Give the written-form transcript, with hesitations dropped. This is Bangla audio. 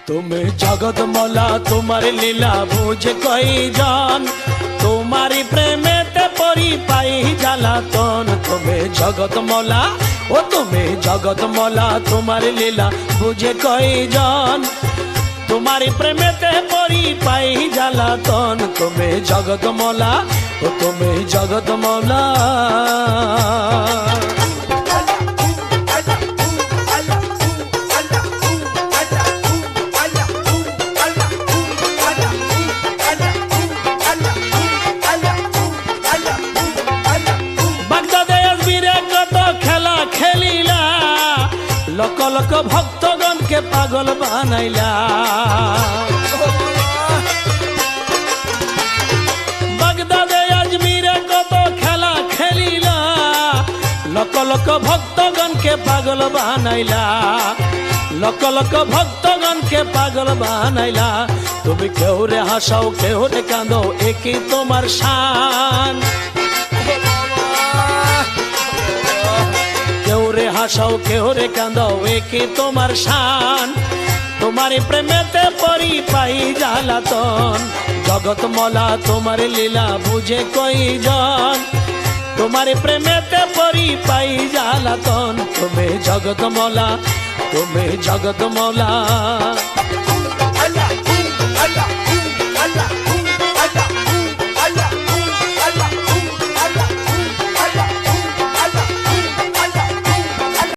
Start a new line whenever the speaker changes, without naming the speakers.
তুমি জগৎ মলা তোমার লীলা বুঝে কইজন তোমারি প্রেমেতে পরি পাই জ্বালাতন তুমি জগৎ মলা ও তুমি জগৎ মলা তোমার লীলা বুঝে কইজন তোমারি প্রেমেতে পরি পাই জ্বালাতন তুমি জগৎ মলা ও তুমি জগৎ মলা লক লক ভক্তগণকে পাগল বানাইলা বাগদাদে আজমিরে কত খেলা খেলিলা লক লক ভক্তগণকে পাগল বানাইলা লক লক ভক্তগণকে পাগল বানাইলা তুমি কেউ রে হাসাও কেউ রে কাঁদো একই তোমার শান কেউ রে হাসাও কেউ রে কাঁদাও একই তোমার শান তোমার প্রেমেতে পরি পাই জ্বালাতন জগৎ মলা তোমার লীলা বুঝে কইজন তোমার প্রেমেতে পরি পাই জ্বালাতন তুমি জগৎ মলা তুমি জগৎ মলা